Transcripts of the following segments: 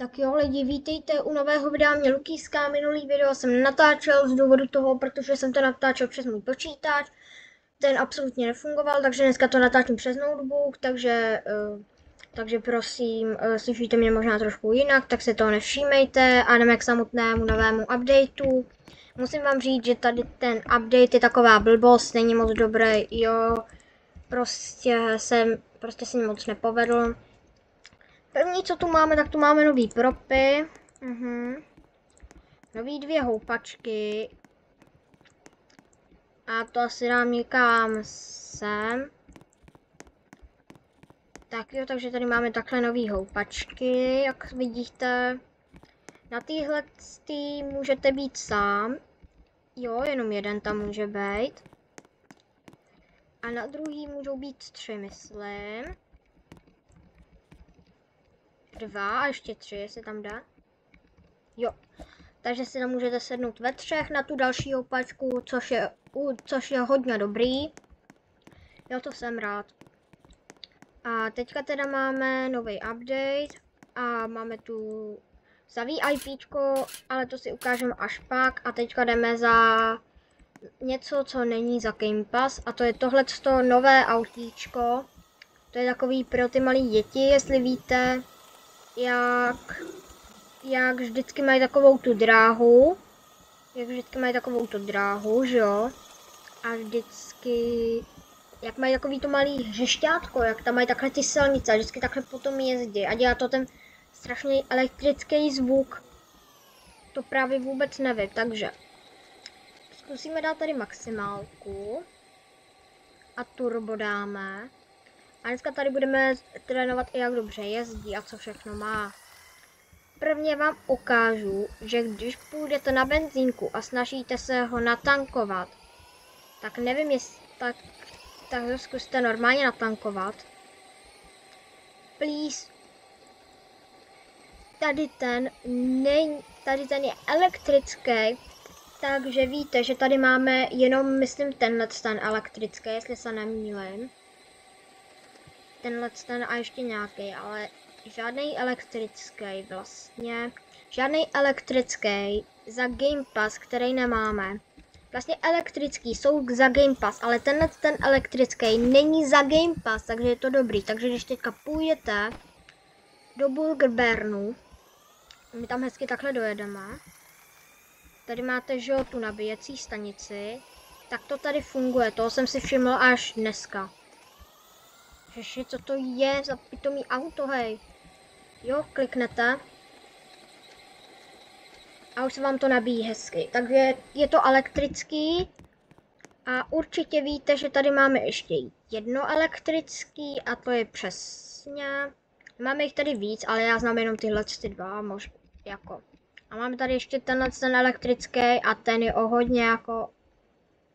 Tak jo, lidi, vítejte u nového videa. Mě Lukýska, minulý video jsem nenatáčel z důvodu toho, protože jsem to natáčel přes můj počítač. Ten absolutně nefungoval, takže dneska to natáčím přes notebook, takže prosím, slyšíte mě možná trošku jinak, tak se toho nevšímejte a jdeme k samotnému novému updateu. Musím vám říct, že tady ten update je taková blbost, není moc dobrý, jo, prostě se mi moc nepovedl. První, co tu máme, tak tu máme nový propy. Nový 2 houpačky. A to asi dám někam sem. Tak jo, takže tady máme takhle nový houpačky, jak vidíte. Na téhle můžete být sám. Jo, jenom jeden tam může být. A na druhý můžou být 3, myslím. 2 a ještě 3 se tam dá. Jo, takže si tam můžete sednout ve 3 na tu další houpačku, což je hodně dobrý. Jo, to jsem rád. A teďka teda máme nový update a máme tu za VIPčko, ale to si ukážeme až pak. A teďka jdeme za něco, co není za Game Pass, a to je tohleto nové autíčko. To je takový pro ty malé děti, jestli víte, jak vždycky mají takovou tu dráhu. Že jo? A vždycky, jak mají takový to malý hřešťátko, jak tam mají takhle ty silnice a vždycky takhle potom jezdí a dělá to ten strašný elektrický zvuk. To právě vůbec nevím, takže zkusíme dát tady maximálku a turbo dáme. A dneska tady budeme trénovat i jak dobře jezdí a co všechno má. Prvně vám ukážu, že když půjdete na benzínku a snažíte se ho natankovat, tak nevím, jestli tak ho zkuste normálně natankovat. Please. Tady ten je elektrický, takže víte, že tady máme jenom, myslím, ten elektrický, jestli se nemýlím. Ten a ještě nějaký, ale žádný elektrický vlastně. Žádný elektrický za Game Pass, který nemáme. Vlastně elektrický jsou za Game Pass, ale ten elektrický není za Game Pass, takže je to dobrý. Takže když teďka půjdete do Burger Barnu, my tam hezky takhle dojedeme. Tady máte, že jo, tu nabíjecí stanici. Tak to tady funguje, toho jsem si všiml až dneska. Řeši, co to je za pitomý auto, hej. Jo, kliknete. A už se vám to nabíjí hezky. Takže je to elektrický. A určitě víte, že tady máme ještě jedno elektrický a to je přesně. Máme jich tady víc, ale já znám jenom tyhle 2, možná jako. A máme tady ještě ten elektrický a ten je o hodně jako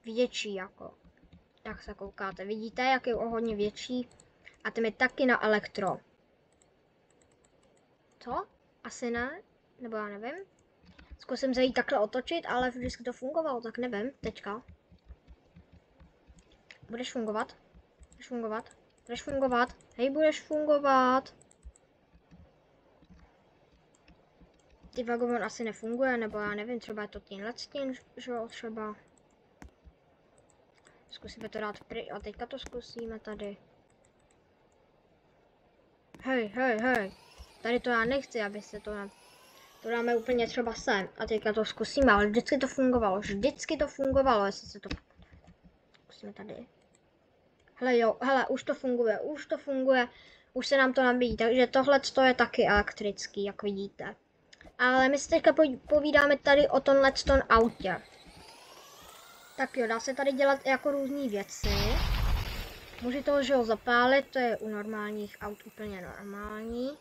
větší, jako. Jak se koukáte, vidíte, jak je o hodně větší. A ten je taky na elektro. Co? Asi ne? Nebo já nevím. Zkusím se jí takhle otočit, ale vždycky to fungovalo, tak nevím. Teďka. Budeš fungovat? Budeš fungovat? Budeš fungovat? Hej, budeš fungovat. Ty vagon asi nefunguje, nebo já nevím, třeba je to tenhle stín, že jo, třeba. Zkusíme to dát pryč a teďka to zkusíme tady. Hej. Tady to já nechci, aby se to dáme úplně třeba sem. A teďka to zkusíme, ale vždycky to fungovalo, jestli se to... Zkusíme tady. Hele jo, hele, už to funguje, už se nám to nabíjí, takže tohle je taky elektrický, jak vidíte. Ale my si teďka povídáme tady o tomhle autě. Tak jo, dá se tady dělat jako různé věci. Můžete ho, že ho zapálit, to je u normálních aut úplně normální.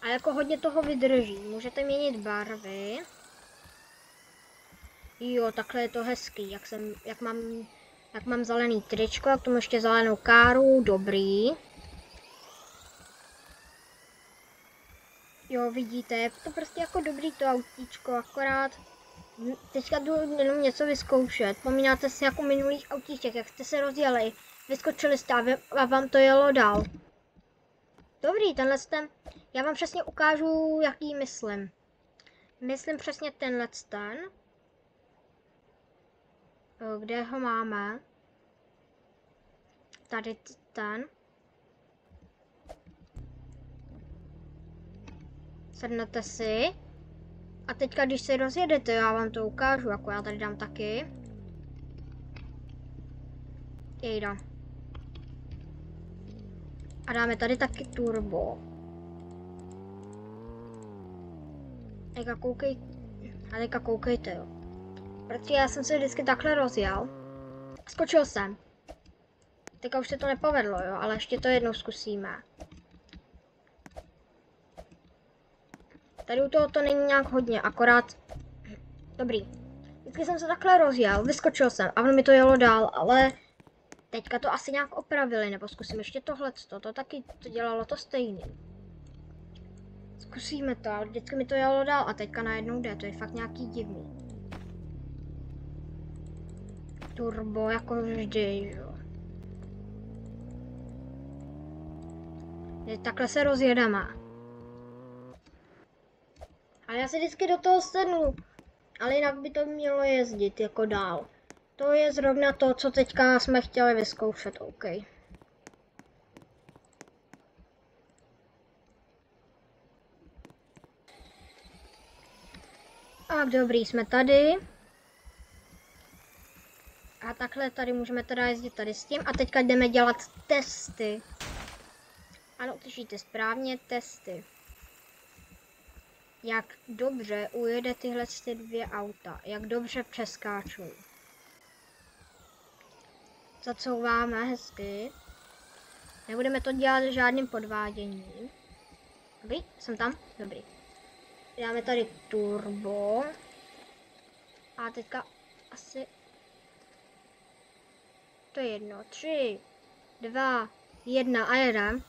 A jako hodně toho vydrží. Můžete měnit barvy. Jo, takhle je to hezký. Jak mám zelený tričko, a k tomu ještě zelenou káru, dobrý. Jo, vidíte, je to prostě jako dobrý to autíčko, akorát teďka jdu jenom něco vyzkoušet. Vzpomínáte si jako minulých autíček, jak jste se rozjeli, vyskočili jste a vám to jelo dál. Dobrý, tenhle Já vám přesně ukážu, jaký myslím. Myslím přesně tenhle ten. Kde ho máme? Tady ten. Sednete si. A teďka, když se rozjedete, já vám to ukážu, jako já tady dám taky. Jejda. A dáme tady taky turbo. Teďka koukejte, jo. Protože já jsem se vždycky takhle rozjel. Skočil jsem. Teďka už se to nepovedlo, jo, ale ještě to jednou zkusíme. Tady u toho to není nějak hodně, akorát... Dobrý. Vždycky jsem se takhle rozjel, vyskočil jsem a ono mi to jelo dál, ale... Teďka to asi nějak opravili, nebo zkusím ještě tohleto, to taky to dělalo to stejný. Zkusíme to, ale vždycky mi to jelo dál a teďka najednou jde, to je fakt nějaký divný. Turbo, jako vždy, jo. Takhle se rozjedeme. A já se vždycky do toho sednu, ale jinak by to mělo jezdit jako dál. To je zrovna to, co teďka jsme chtěli vyzkoušet, OK. A dobrý, jsme tady. A takhle tady můžeme teda jezdit tady s tím. A teďka jdeme dělat testy. Ano, slyšíte správně, testy. Jak dobře ujede tyhle dvě auta. Jak dobře přeskáčou. Zacouváme hezky. Nebudeme to dělat žádným podváděním. Dobrý, jsem tam? Dobrý. Dáme tady turbo. A teďka asi... To je jedno. 3, 2, 1 a jedem.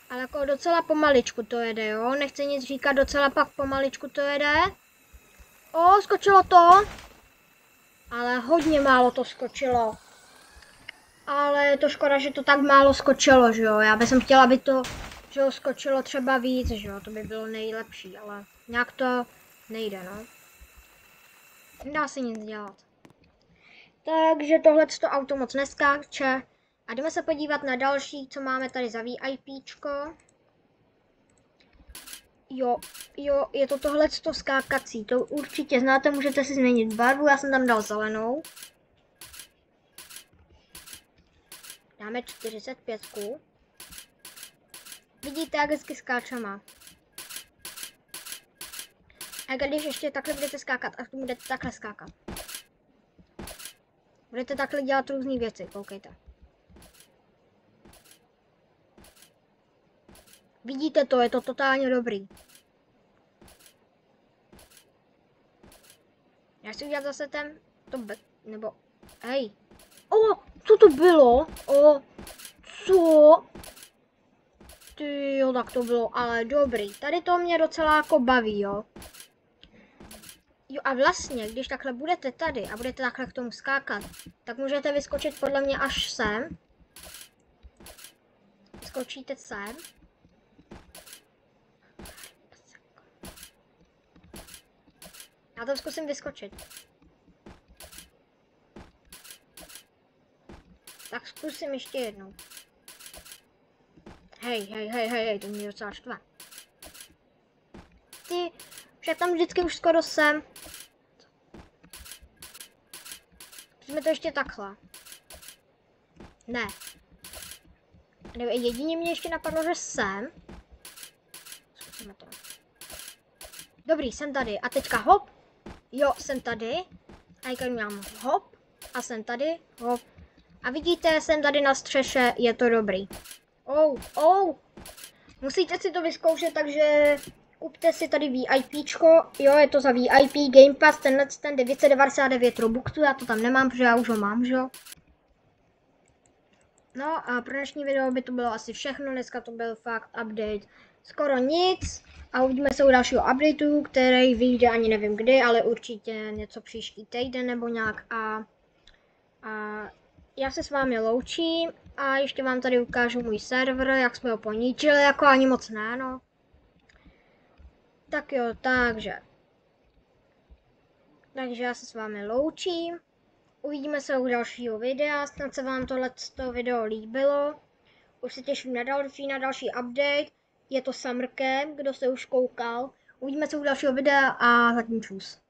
Ale jako docela pomaličku to jede, jo? Nechci nic říkat, docela pak pomaličku to jede. O, skočilo to. Ale hodně málo to skočilo. Ale je to škoda, že to tak málo skočilo, že jo? Já bych chtěla, aby to, že jo, skočilo třeba víc, že jo? To by bylo nejlepší, ale nějak to nejde, no. Nedá se nic dělat. Takže tohleto auto moc neskáče. A jdeme se podívat na další, co máme tady za VIPčko. Jo, je to tohleto skákací, to určitě znáte, můžete si změnit barvu, já jsem tam dal zelenou. Dáme 45. Vidíte, jak hezky skáčeme. A když ještě takhle budete skákat, a budete takhle skákat. Budete takhle dělat různé věci, koukejte. Vidíte to, je to totálně dobrý. Já si udělat zase ten, nebo, hej. O, co to bylo? O, co? Ty jo, tak to bylo, ale dobrý. Tady to mě docela jako baví, jo. Jo a vlastně, když takhle budete tady a budete takhle k tomu skákat, tak můžete vyskočit podle mě až sem. Skočíte sem. Já to zkusím vyskočit. Tak zkusím ještě jednou. Hej, to mě docela štve. Ty, však tam vždycky už skoro jsem. Jsme to ještě takhle. Ne. Jedině mě ještě napadlo, že jsem. Zkusíme to. Dobrý, jsem tady. A teďka hop. Jo, jsem tady. A teďka mám hop. A jsem tady. Hop. A vidíte, jsem tady na střeše. Je to dobrý. Musíte si to vyzkoušet, takže kupte si tady VIPčko. Jo, je to za VIP Game Pass. Ten 999 Robuxů. Já to tam nemám, protože já už ho mám, že jo. No a pro dnešní video by to bylo asi všechno. Dneska to byl fakt update. Skoro nic. A uvidíme se u dalšího updateu, který vyjde ani nevím kdy, ale určitě něco příští týden nebo nějak. A já se s vámi loučím. A ještě vám tady ukážu můj server, jak jsme ho poničili, jako ani moc ne, no. Tak jo, takže já se s vámi loučím. Uvidíme se u dalšího videa, snad se vám tohleto video líbilo. Už se těším na další update. Je to Summer Camp, kdo se už koukal. Uvidíme se u dalšího videa a zatím čus.